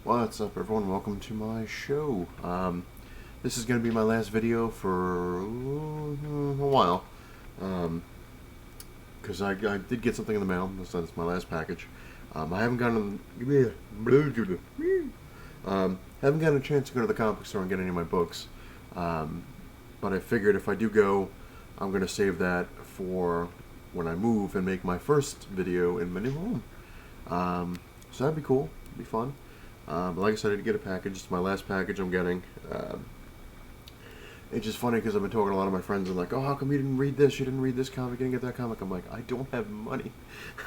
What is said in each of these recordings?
What's up, everyone? Welcome to my show. This is going to be my last video for a while, because I did get something in the mail. That's my last package. I haven't gotten a chance to go to the comic book store and get any of my books, but I figured if I do go, I'm going to save that for when I move and make my first video in my new home. So that'd be cool. It'd be fun. But like I said, I did get a package. It's my last package I'm getting. It's just funny because I've been talking to a lot of my friends and like, oh, how come you didn't read this? You didn't read this comic? You didn't get that comic? I'm like, I don't have money.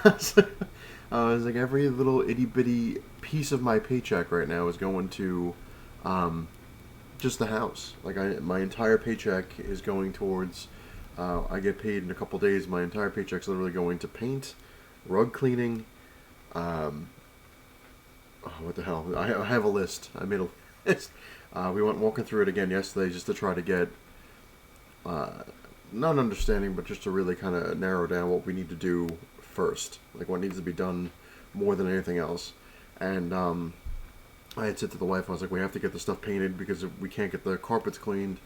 It's like every little itty bitty piece of my paycheck right now is going to just the house. Like my entire paycheck is going towards. I get paid in a couple days. My entire paycheck's literally going to paint, rug cleaning. Oh, what the hell? I have a list. I made a list. We went walking through it again yesterday just to try to get, not understanding, but just to really kind of narrow down what we need to do first. Like what needs to be done more than anything else. And I had said to the wife, I was like, we have to get the stuff painted because we can't get the carpets cleaned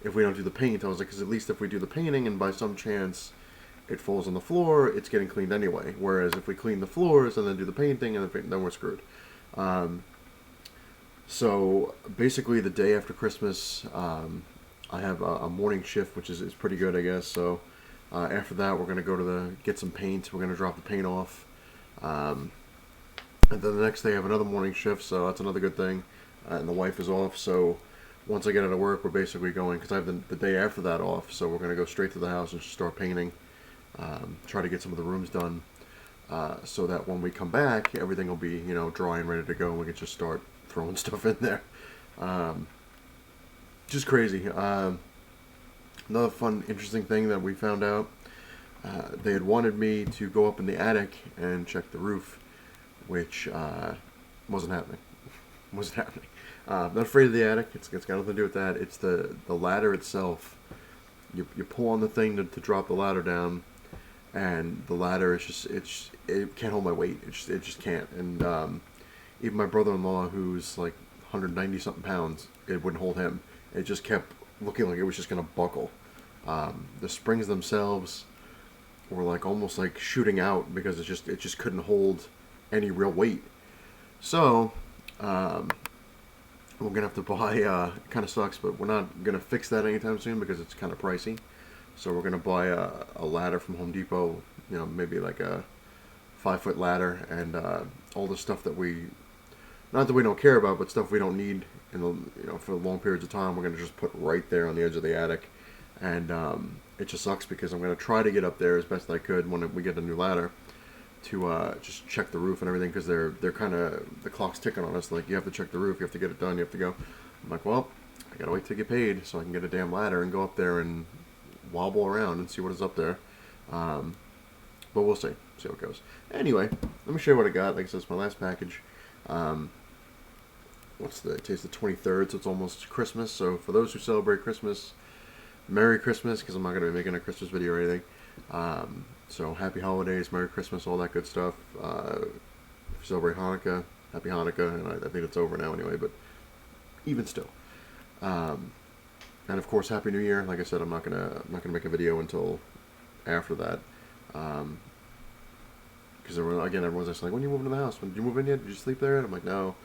if we don't do the paint. I was like, because at least if we do the painting and by some chance it falls on the floor, it's getting cleaned anyway. Whereas if we clean the floors and then do the painting, and then we're screwed. So basically the day after Christmas, I have a morning shift, which is pretty good, I guess. So after that, we're going to go to get some paint. We're going to drop the paint off. And then the next day I have another morning shift, so that's another good thing. And the wife is off, so once I get out of work, we're basically going, because I have the day after that off, so we're going to go straight to the house and start painting. Try to get some of the rooms done. So that when we come back, everything will be, dry and ready to go, and we can just start throwing stuff in there. Just crazy. Another fun, interesting thing that we found out, they had wanted me to go up in the attic and check the roof, which wasn't happening. Wasn't happening. Not afraid of the attic. It's got nothing to do with that. It's the ladder itself. You pull on the thing to drop the ladder down, and the ladder is it can't hold my weight. It just can't. And even my brother-in-law, who's like 190 something pounds, it wouldn't hold him. It just kept looking like it was just gonna buckle. The springs themselves were like almost like shooting out because it just couldn't hold any real weight. So we're gonna have to buy. It kind of sucks, but we're not gonna fix that anytime soon because it's kind of pricey. So we're gonna buy a ladder from Home Depot. Maybe like a 5-foot ladder, and all the stuff that not that we don't care about, but stuff we don't need for long periods of time. We're gonna just put right there on the edge of the attic, and it just sucks because I'm gonna try to get up there as best I could when we get a new ladder to just check the roof and everything, because they're kind of, the clock's ticking on us. Like, you have to check the roof, you have to get it done, you have to go. I'm like, well, I gotta wait to get paid so I can get a damn ladder and go up there and wobble around and see what is up there. But we'll see how it goes. Anyway, let me show you what I got. Like I said, it's my last package. Today's the 23rd, so it's almost Christmas. So for those who celebrate Christmas, Merry Christmas, because I'm not going to be making a Christmas video or anything. So happy holidays, Merry Christmas, all that good stuff. If you celebrate Hanukkah, happy Hanukkah, and I think it's over now anyway, but even still. And of course, Happy New Year. Like I said, I'm not gonna make a video until after that, because everyone's just like, when you move into the house? Did you move in yet? Did you sleep there? And I'm like, no.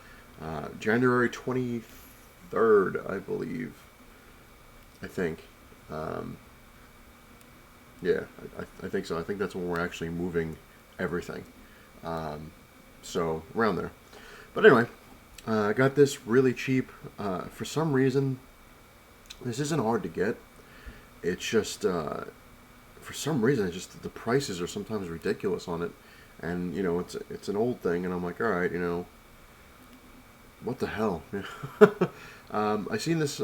January 23rd, I believe. I think. Yeah, I think so. I think that's when we're actually moving everything. So around there. But anyway, I got this really cheap. For some reason, this isn't hard to get. It's just, for some reason, it's just the prices are sometimes ridiculous on it. And, it's an old thing, and I'm like, alright, what the hell? I seen this.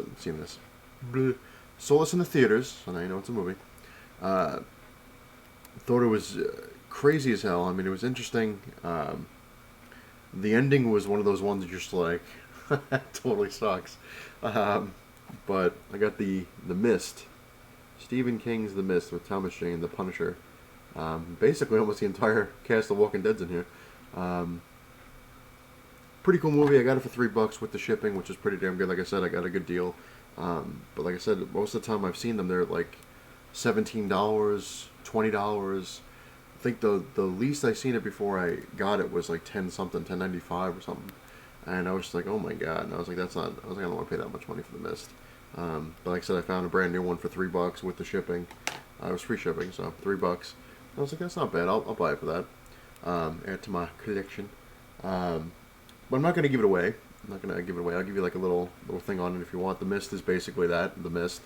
Saw this in the theaters, and I know it's a movie. Thought it was crazy as hell. I mean, it was interesting. The ending was one of those ones that you're just like, that totally sucks. But I got the Mist, Stephen King's The Mist with Thomas Jane, the Punisher. Basically, almost the entire cast of Walking Dead's in here. pretty cool movie. I got it for $3 with the shipping, which is pretty damn good. Like I said, I got a good deal. But like I said, most of the time I've seen them, they're like $17, $20. I think the least I seen it before I got it was like 10 something, 10.95 or something. And I was just like, oh my god. And I was like, that's not. I was like, I don't want to pay that much money for the Mist. But like I said, I found a brand new one for $3 with the shipping. It was free shipping, so $3. I was like, that's not bad. I'll buy it for that. Add to my collection. But I'm not going to give it away. I'm not going to give it away. I'll give you like a little thing on it if you want. The Mist is basically that. The Mist.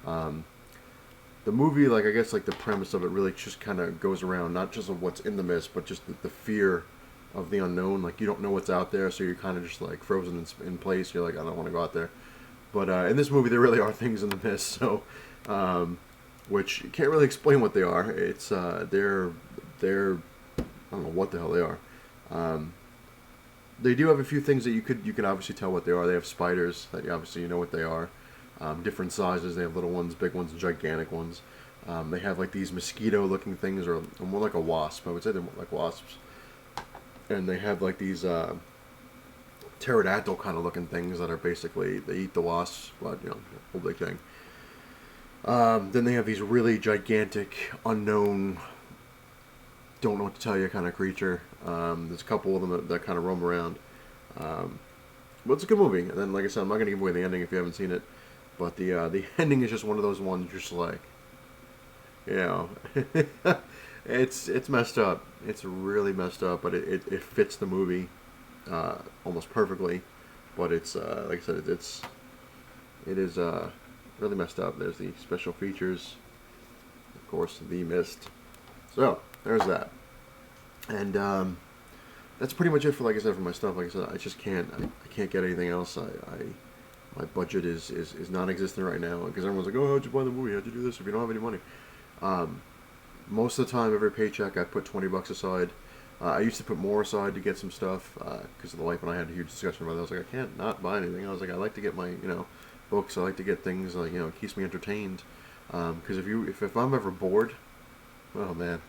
The movie, like I guess, like the premise of it really just kind of goes around not just of what's in the mist, but just the fear of the unknown. Like you don't know what's out there, so you're kind of just like frozen in place. You're like, I don't want to go out there. But in this movie, there really are things in the mist. So, which you can't really explain what they are. It's they're I don't know what the hell they are. They do have a few things that you can obviously tell what they are. They have spiders that you know what they are. Different sizes. They have little ones, big ones, and gigantic ones. They have like these mosquito-looking things, or more like a wasp. I would say they're more like wasps. And they have like these pterodactyl kind of looking things that are basically, they eat the wasps, but whole big thing. Then they have these really gigantic, unknown, don't know what to tell you kind of creature. There's a couple of them that kind of roam around. But it's a good movie. And then, like I said, I'm not going to give away the ending if you haven't seen it. But the ending is just one of those ones you're just like, it's messed up. It's really messed up, but it fits the movie almost perfectly. But it's like I said, it is really messed up. There's the special features, of course, the Mist. So there's that, and that's pretty much it for, like I said, for my stuff. Like I said, I just can't get anything else. My budget is non-existent right now because everyone's like, oh, how'd you buy the movie? How'd you do this if you don't have any money? Most of the time, every paycheck, I put $20 aside. I used to put more aside to get some stuff because the wife and I had a huge discussion about that. I was like, I can't not buy anything. I was like, I like to get my books. I like to get things like it keeps me entertained. Because if I'm ever bored, oh man,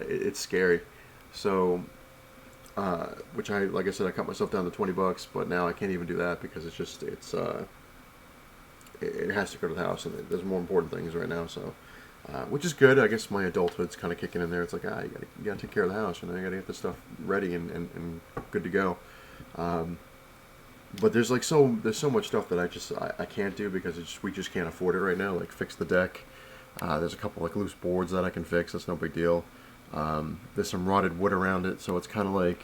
it's scary. So. Which like I said, I cut myself down to $20, but now I can't even do that because it has to go to the house, and there's more important things right now. So, which is good. I guess my adulthood's kind of kicking in there. It's like, you gotta take care of the house, you gotta get this stuff ready and good to go. But there's so much stuff that I can't do because we just can't afford it right now. Like fix the deck. There's a couple like loose boards that I can fix. That's no big deal. There's some rotted wood around it, so it's kind of like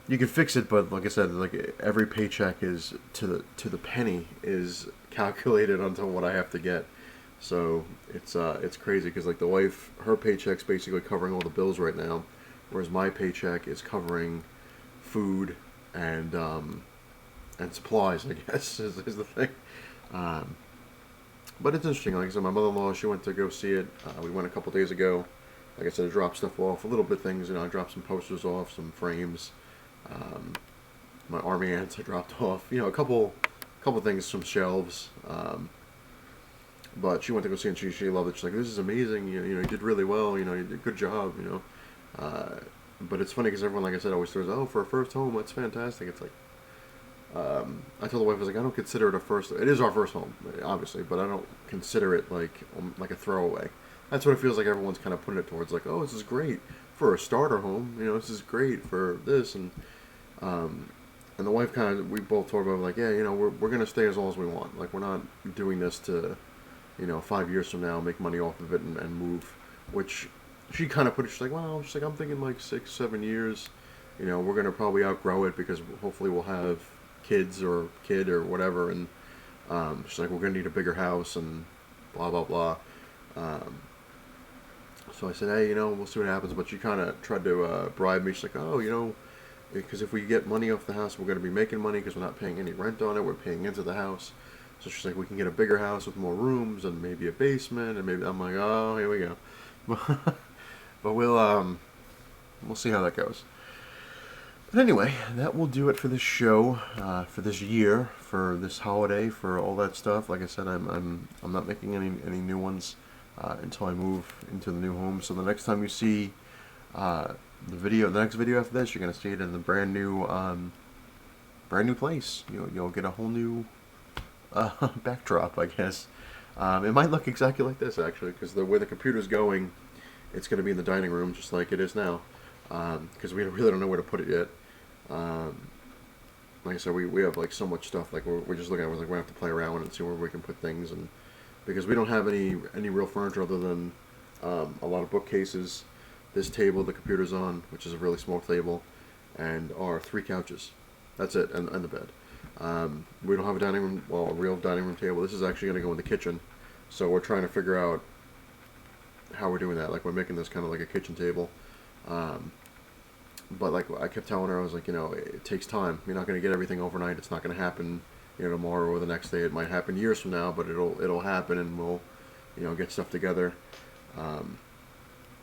you can fix it, but like I said, like every paycheck is to the penny is calculated onto what I have to get. So it's crazy because like the wife, her paycheck's basically covering all the bills right now, whereas my paycheck is covering food and supplies. I guess is the thing. But it's interesting. Like I said, my mother-in-law, she went to go see it. We went a couple days ago. Like I said, I dropped stuff off, a little bit things, I dropped some posters off, some frames, my army ants I dropped off, a couple things, some shelves, but she went to go see it and she loved it. She's like, this is amazing, you did really well, you did a good job, but it's funny because everyone, like I said, always throws, oh, for a first home, that's fantastic. It's like, I told the wife, I was like, I don't consider it it is our first home, obviously, but I don't consider it like a throwaway. That's what it feels like everyone's kind of putting it towards, like, oh, this is great for a starter home, this is great for this, and the wife we both talked about, like, yeah, we're going to stay as long as we want, like, we're not doing this to, 5 years from now, make money off of it and move, which she kind of put it, she's like, well, I'm thinking like 6-7 years, we're going to probably outgrow it because hopefully we'll have kids or kid or whatever, and she's like, we're going to need a bigger house and blah, blah, blah. So I said, hey, we'll see what happens. But she kind of tried to bribe me. She's like, oh, because if we get money off the house, we're going to be making money because we're not paying any rent on it. We're paying into the house. So she's like, we can get a bigger house with more rooms and maybe a basement. And maybe I'm like, oh, here we go. But we'll see how that goes. But anyway, that will do it for this show, for this year, for this holiday, for all that stuff. Like I said, I'm not making any new ones. Until I move into the new home. So the next time you see the next video after this, you're gonna see it in the brand new place. You'll get a whole new backdrop, I guess. It might look exactly like this actually, because the way the computer's going, it's gonna be in the dining room just like it is now, because we really don't know where to put it yet. Um, like I said, we have like so much stuff. Like we're just looking at, we're like, we have to play around with it and see where we can put things, and because we don't have any real furniture other than a lot of bookcases, this table the computer's on, which is a really small table, and our 3 couches. That's it, and the bed. We don't have a dining room, well, a real dining room table. This is actually going to go in the kitchen, so we're trying to figure out how we're doing that. Like we're making this kind of like a kitchen table. Um, but like I kept telling her, I was like, it takes time. You're not going to get everything overnight. It's not going to happen, tomorrow or the next day. It might happen years from now, but it'll happen, and we'll, get stuff together. Um,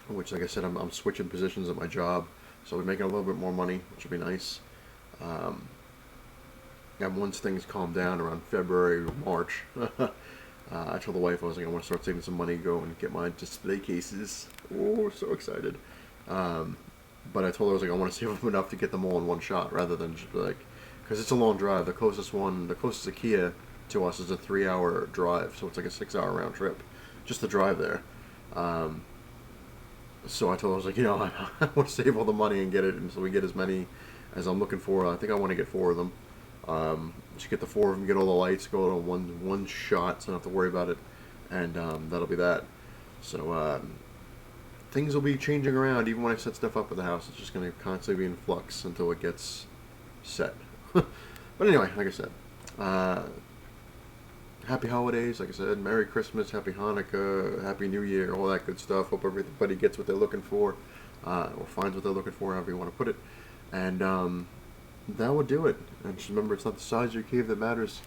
which, like I said, I'm switching positions at my job, so we're making a little bit more money, which will be nice. Um, and once things calm down around February or March, I told the wife, I was like, I want to start saving some money, go and get my display cases. Oh, so excited. Um, but I told her, I was like, I want to save up enough to get them all in one shot rather than just like, because it's a long drive. The closest IKEA to us is a 3-hour drive, so it's like a 6-hour round trip just to drive there. Um, so I told her, I was like, I want to save all the money and get it, and so we get as many as I'm looking for. I think I want to get 4 of them. Just get the 4 of them, get all the lights, go to one shot, so I don't have to worry about it, and that'll be that. So things will be changing around even when I set stuff up at the house. It's just going to constantly be in flux until it gets set. But anyway, like I said, happy holidays. Like I said, Merry Christmas, Happy Hanukkah, Happy New Year, all that good stuff. Hope everybody gets what they're looking for, or finds what they're looking for, however you want to put it. And that would do it. And just remember, it's not the size of your cave that matters.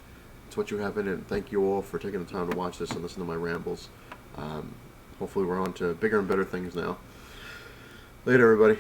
It's what you have in it. And thank you all for taking the time to watch this and listen to my rambles. Hopefully we're on to bigger and better things now. Later, everybody.